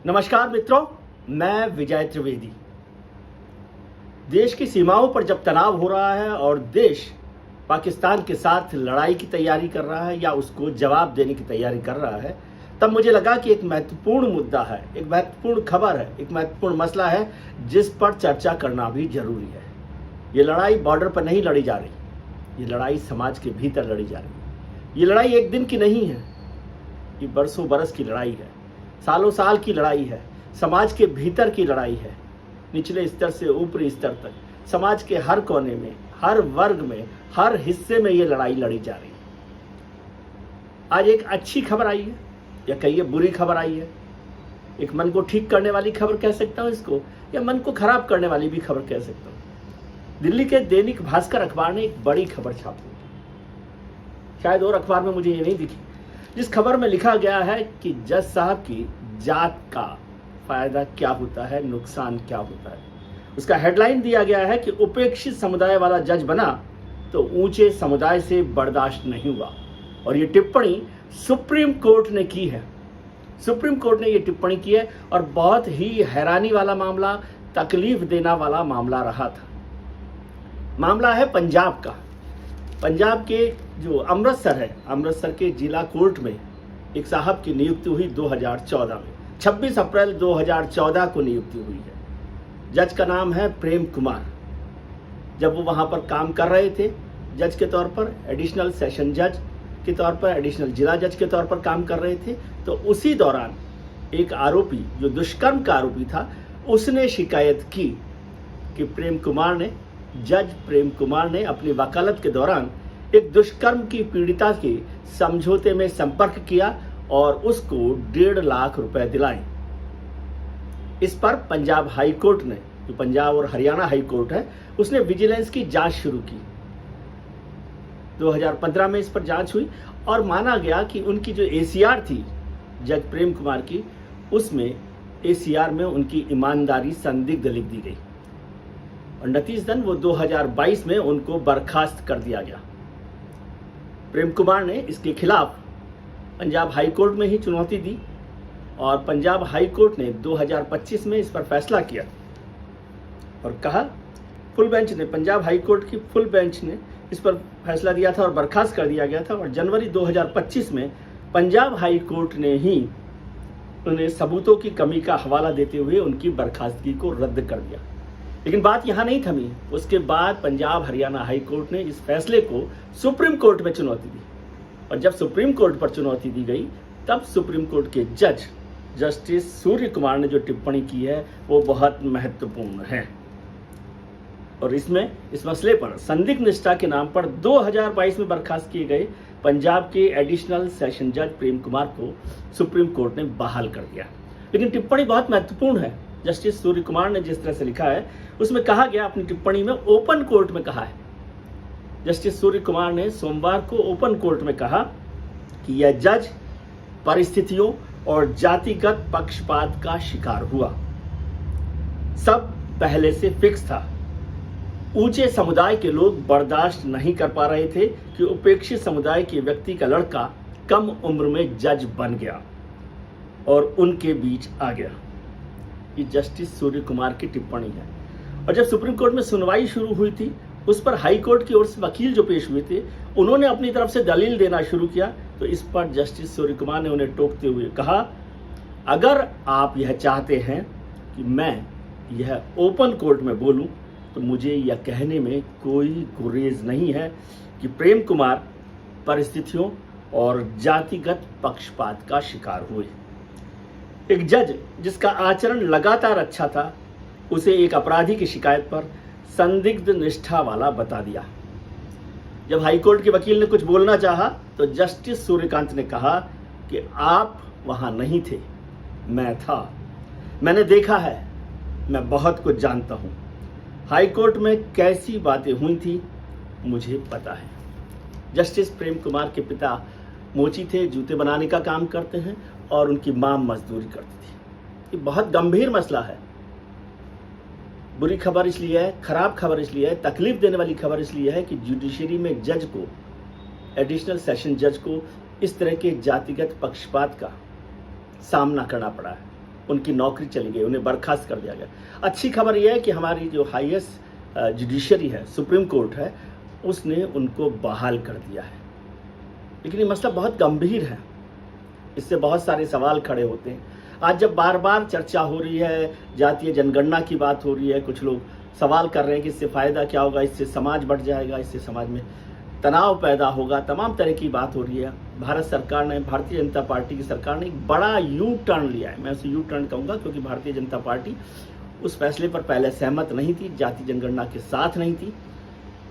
नमस्कार मित्रों, मैं विजय त्रिवेदी। देश की सीमाओं पर जब तनाव हो रहा है और देश पाकिस्तान के साथ लड़ाई की तैयारी कर रहा है या उसको जवाब देने की तैयारी कर रहा है, तब मुझे लगा कि एक महत्वपूर्ण मुद्दा है, एक महत्वपूर्ण खबर है, एक महत्वपूर्ण मसला है जिस पर चर्चा करना भी जरूरी है। ये लड़ाई बॉर्डर पर नहीं लड़ी जा रही, ये लड़ाई समाज के भीतर लड़ी जा रही है। ये लड़ाई एक दिन की नहीं है, ये बरसों बरस की लड़ाई है, सालों साल की लड़ाई है, समाज के भीतर की लड़ाई है। निचले स्तर से ऊपरी स्तर तक समाज के हर कोने में, हर वर्ग में, हर हिस्से में ये लड़ाई लड़ी जा रही है। आज एक अच्छी खबर आई है या कहिए बुरी खबर आई है। एक मन को ठीक करने वाली खबर कह सकता हूं इसको, या मन को खराब करने वाली भी खबर कह सकता हूं। दिल्ली के दैनिक भास्कर अखबार ने एक बड़ी खबर छापी, शायद और अखबार में मुझे ये नहीं दिखी, जिस खबर में लिखा गया है कि जज साहब की जात का फायदा क्या होता है, नुकसान क्या होता है। उसका हेडलाइन दिया गया है कि उपेक्षित समुदाय वाला जज बना तो ऊंचे समुदाय से बर्दाश्त नहीं हुआ। और ये टिप्पणी सुप्रीम कोर्ट ने की है। सुप्रीम कोर्ट ने ये टिप्पणी की है और बहुत ही हैरानी वाला मामला, तकलीफ देना वाला मामला रहा था। मामला है पंजाब का। पंजाब के जो अमृतसर है, अमृतसर के जिला कोर्ट में एक साहब की नियुक्ति हुई 2014 में। 26 अप्रैल 2014 को नियुक्ति हुई है। जज का नाम है प्रेम कुमार। जब वो वहां पर काम कर रहे थे जज के तौर पर, एडिशनल सेशन जज के तौर पर, एडिशनल जिला जज के तौर पर काम कर रहे थे, तो उसी दौरान एक आरोपी जो दुष्कर्म का आरोपी था, उसने शिकायत की कि जज प्रेम कुमार ने अपनी वकालत के दौरान एक दुष्कर्म की पीड़िता के समझौते में संपर्क किया और उसको 1.5 लाख रुपए दिलाए। इस पर पंजाब हाई कोर्ट ने, जो पंजाब और हरियाणा हाई कोर्ट है, उसने विजिलेंस की जांच शुरू की। 2015 में इस पर जांच हुई और माना गया कि उनकी जो एसीआर थी जज प्रेम कुमार की, उसमें एसीआर में उनकी ईमानदारी संदिग्ध लिख दी गई और नतीजतन वो 2022 में उनको बर्खास्त कर दिया गया। प्रेम कुमार ने इसके खिलाफ पंजाब हाई कोर्ट में ही चुनौती दी और पंजाब हाई कोर्ट ने 2025 में इस पर फैसला किया और कहा, पंजाब हाई कोर्ट की फुल बेंच ने इस पर फैसला दिया था और बर्खास्त कर दिया गया था। और जनवरी 2025 में पंजाब हाई कोर्ट ने ही उन्हें सबूतों की कमी का हवाला देते हुए उनकी बर्खास्तगी को रद्द कर दिया। लेकिन बात यहां नहीं थमी। उसके बाद पंजाब हरियाणा हाई कोर्ट ने इस फैसले को सुप्रीम कोर्ट में चुनौती दी और जब सुप्रीम कोर्ट पर चुनौती दी गई, तब सुप्रीम कोर्ट के जज जस्टिस सूर्य कुमार ने जो टिप्पणी की है वो बहुत महत्वपूर्ण है। और इस मसले पर संदिग्ध निष्ठा के नाम पर 2022 में बर्खास्त किए गए पंजाब के एडिशनल सेशन जज प्रेम कुमार को सुप्रीम कोर्ट ने बहाल कर दिया। लेकिन टिप्पणी बहुत महत्वपूर्ण है। जस्टिस सूर्य कुमार ने जिस तरह से लिखा है, उसमें कहा गया, अपनी टिप्पणी में ओपन कोर्ट में कहा है, जस्टिस सूर्य कुमार ने सोमवार को ओपन कोर्ट में कहा कि यह जज परिस्थितियों और जातिगत पक्षपात का शिकार हुआ। सब पहले से फिक्स था। ऊंचे समुदाय के लोग बर्दाश्त नहीं कर पा रहे थे कि उपेक्षित समुदाय के व्यक्ति का लड़का कम उम्र में जज बन गया और उनके बीच आ गया। ये जस्टिस सूर्य कुमार की टिप्पणी है। और जब सुप्रीम कोर्ट में सुनवाई शुरू हुई थी, उस पर हाई कोर्ट की ओर से वकील जो पेश हुए थे, उन्होंने अपनी तरफ से दलील देना शुरू किया। तो इस पर जस्टिस सूर्य कुमार ने उन्हें टोकते हुए कहा, अगर आप यह चाहते हैं कि मैं यह ओपन कोर्ट में बोलूं, तो मुझे यह कहने में कोई गुरेज नहीं है कि प्रेम कुमार परिस्थितियों और जातिगत पक्षपात का शिकार हुए। एक जज जिसका आचरण लगातार अच्छा था, उसे एक अपराधी की शिकायत पर संदिग्ध निष्ठा वाला बता दिया। जब हाईकोर्ट के वकील ने कुछ बोलना चाहा, तो जस्टिस सूर्यकांत ने कहा कि आप वहां नहीं थे, मैं था, मैंने देखा है, मैं बहुत कुछ जानता हूं। हाईकोर्ट में कैसी बातें हुई थी मुझे पता है। जस्टिस प्रेम कुमार के पिता मोची थे, जूते बनाने का काम करते हैं और उनकी मां मजदूरी करती थी। ये बहुत गंभीर मसला है। बुरी खबर इसलिए है, खराब खबर इसलिए है, तकलीफ देने वाली खबर इसलिए है कि जुडिशरी में जज को, एडिशनल सेशन जज को इस तरह के जातिगत पक्षपात का सामना करना पड़ा है। उनकी नौकरी चली गई, उन्हें बर्खास्त कर दिया गया। अच्छी खबर यह है कि हमारी जो हाईएस्ट जुडिशरी है, सुप्रीम कोर्ट है, उसने उनको बहाल कर दिया है। लेकिन ये मसला बहुत गंभीर है, इससे बहुत सारे सवाल खड़े होते हैं। आज जब बार बार चर्चा हो रही है, जातीय जनगणना की बात हो रही है, कुछ लोग सवाल कर रहे हैं कि इससे फ़ायदा क्या होगा, इससे समाज बढ़ जाएगा, इससे समाज में तनाव पैदा होगा, तमाम तरह की बात हो रही है। भारत सरकार ने, भारतीय जनता पार्टी की सरकार ने एक बड़ा यू टर्न लिया है। मैं उसे यू टर्न कहूँगा क्योंकि भारतीय जनता पार्टी उस फैसले पर पहले सहमत नहीं थी, जातीय जनगणना के साथ नहीं थी।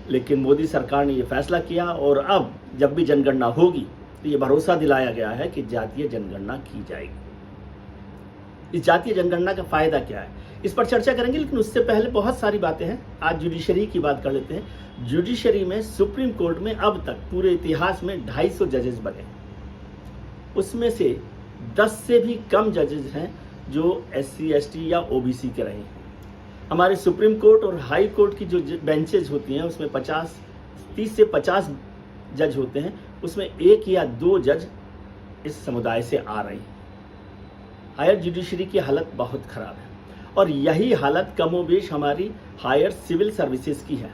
लेकिन मोदी सरकार ने ये फैसला किया और अब जब भी जनगणना होगी तो ये भरोसा दिलाया गया है कि जातीय जनगणना की जाएगी। इस जातीय जनगणना का फायदा क्या है, इस पर चर्चा करेंगे, लेकिन उससे पहले बहुत सारी बातें हैं। आज जुडिशरी की बात कर लेते हैं। जुडिशरी में, सुप्रीम कोर्ट में अब तक पूरे इतिहास में 250 जजेस बने, उसमें से 10 से भी कम जजेस हैं जो SC ST या OBC के रहे हैं। हमारे सुप्रीम कोर्ट और हाई कोर्ट की जो बेंचेज होती हैं उसमें 30 से 50 जज होते हैं, उसमें 1 या 2 जज इस समुदाय से आ रहे हैं। हायर जुडिशरी की हालत बहुत ख़राब है और यही हालत कमोबेश हमारी हायर सिविल सर्विसेज की है।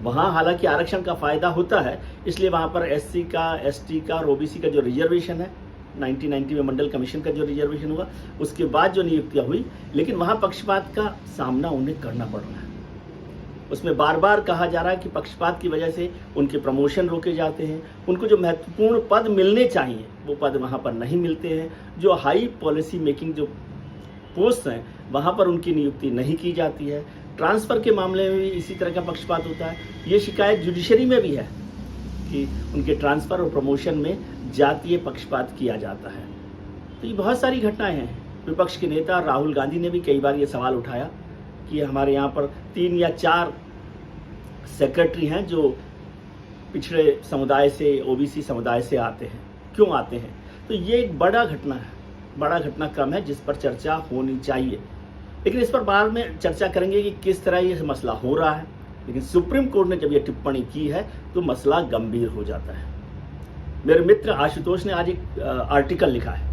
वहाँ हालांकि आरक्षण का फ़ायदा होता है, इसलिए वहाँ पर SC का, ST का और OBC का जो रिजर्वेशन है, 1990 में मंडल कमीशन का जो रिजर्वेशन हुआ, उसके बाद जो नियुक्तियाँ हुई, लेकिन वहाँ पक्षपात का सामना उन्हें करना पड़ रहा है। उसमें बार बार कहा जा रहा है कि पक्षपात की वजह से उनके प्रमोशन रोके जाते हैं, उनको जो महत्वपूर्ण पद मिलने चाहिए वो पद वहाँ पर नहीं मिलते हैं, जो हाई पॉलिसी मेकिंग जो पोस्ट हैं वहाँ पर उनकी नियुक्ति नहीं की जाती है। ट्रांसफ़र के मामले में भी इसी तरह का पक्षपात होता है। ये शिकायत जुडिशरी में भी है कि उनके ट्रांसफ़र और प्रमोशन में जातीय पक्षपात किया जाता है। तो ये बहुत सारी घटनाएं हैं। विपक्ष के नेता राहुल गांधी ने भी कई बार ये सवाल उठाया कि हमारे यहाँ पर 3 या 4 सेक्रेटरी हैं जो पिछड़े समुदाय से, OBC समुदाय से आते हैं, क्यों आते हैं। तो ये एक बड़ा घटना है, बड़ा घटनाक्रम है जिस पर चर्चा होनी चाहिए। लेकिन इस पर बाद में चर्चा करेंगे कि किस तरह ये मसला हो रहा है। लेकिन सुप्रीम कोर्ट ने जब ये टिप्पणी की है तो मसला गंभीर हो जाता है। मेरे मित्र आशुतोष ने आज एक आर्टिकल लिखा है।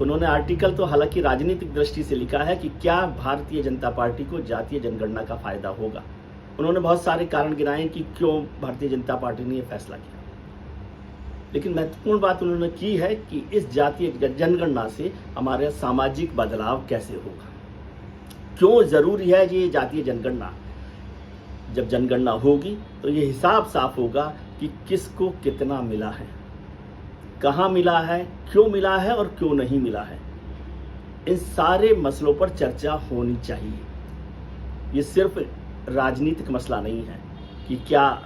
उन्होंने आर्टिकल तो हालांकि राजनीतिक दृष्टि से लिखा है कि क्या भारतीय जनता पार्टी को जातीय जनगणना का फायदा होगा। उन्होंने बहुत सारे कारण गिनाए कि क्यों भारतीय जनता पार्टी ने यह फैसला किया। लेकिन महत्वपूर्ण बात उन्होंने की है कि इस जातीय जनगणना से हमारे सामाजिक बदलाव कैसे होगा, क्यों जरूरी है ये जातीय जनगणना। जब जनगणना होगी तो ये हिसाब साफ होगा कि किसको कितना मिला है, कहाँ मिला है, क्यों मिला है और क्यों नहीं मिला है। इन सारे मसलों पर चर्चा होनी चाहिए। ये सिर्फ राजनीतिक मसला नहीं है कि क्या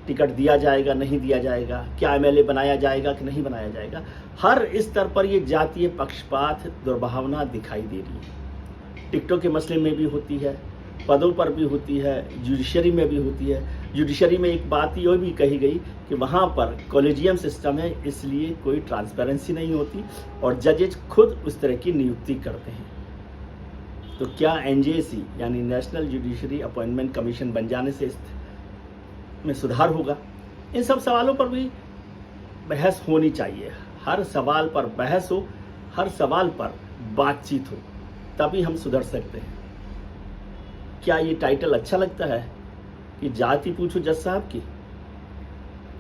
टिकट दिया जाएगा, नहीं दिया जाएगा, क्या MLA बनाया जाएगा कि नहीं बनाया जाएगा। हर स्तर पर ये जातीय पक्षपात, दुर्भावना दिखाई दे रही है। टिकटों के मसले में भी होती है, पदों पर भी होती है, जुडिशरी में भी होती है। जुडिशरी में एक बात ये भी कही गई कि वहाँ पर कॉलेजियम सिस्टम है, इसलिए कोई ट्रांसपेरेंसी नहीं होती और जजेज खुद उस तरह की नियुक्ति करते हैं। तो क्या NJC यानी नेशनल जुडिशरी अपॉइंटमेंट कमीशन बन जाने से में सुधार होगा? इन सब सवालों पर भी बहस होनी चाहिए। हर सवाल पर बहस हो, हर सवाल पर बातचीत हो, तभी हम सुधर सकते हैं। क्या ये टाइटल अच्छा लगता है कि जाति पूछो जज साहब की?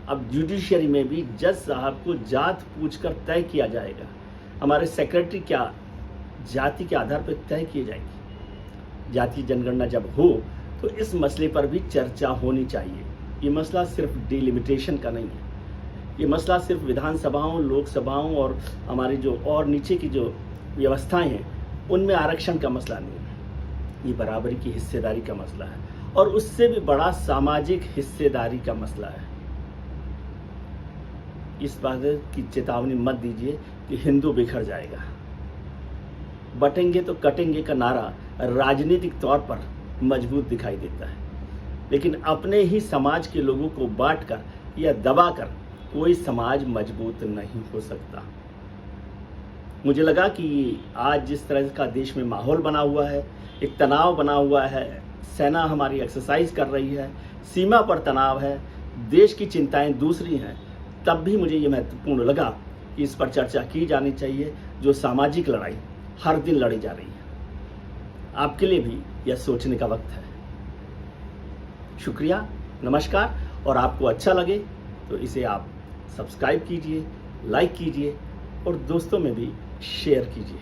अब जुडिशरी में भी जज साहब को जात पूछकर तय किया जाएगा। हमारे सेक्रेटरी क्या जाति के आधार पर तय किए जाएंगे? जातीय जनगणना जब हो तो इस मसले पर भी चर्चा होनी चाहिए। ये मसला सिर्फ डिलिमिटेशन का नहीं है, ये मसला सिर्फ विधानसभाओं, लोकसभाओं और हमारी जो और नीचे की जो व्यवस्थाएं हैं उनमें आरक्षण का मसला नहीं है। ये बराबरी की हिस्सेदारी का मसला है और उससे भी बड़ा सामाजिक हिस्सेदारी का मसला है। इस बात की चेतावनी मत दीजिए कि हिंदू बिखर जाएगा। बटेंगे तो कटेंगे का नारा राजनीतिक तौर पर मजबूत दिखाई देता है, लेकिन अपने ही समाज के लोगों को बांटकर या दबाकर कोई समाज मजबूत नहीं हो सकता। मुझे लगा कि आज जिस तरह का देश में माहौल बना हुआ है, एक तनाव बना हुआ है, सेना हमारी एक्सरसाइज कर रही है, सीमा पर तनाव है, देश की चिंताएं दूसरी हैं, तब भी मुझे ये महत्वपूर्ण लगा कि इस पर चर्चा की जानी चाहिए। जो सामाजिक लड़ाई, हर दिन लड़ी जा रही है। आपके लिए भी यह सोचने का वक्त है। शुक्रिया, नमस्कार। और आपको अच्छा लगे तो इसे आप सब्सक्राइब कीजिए, लाइक कीजिए और दोस्तों में भी शेयर कीजिए।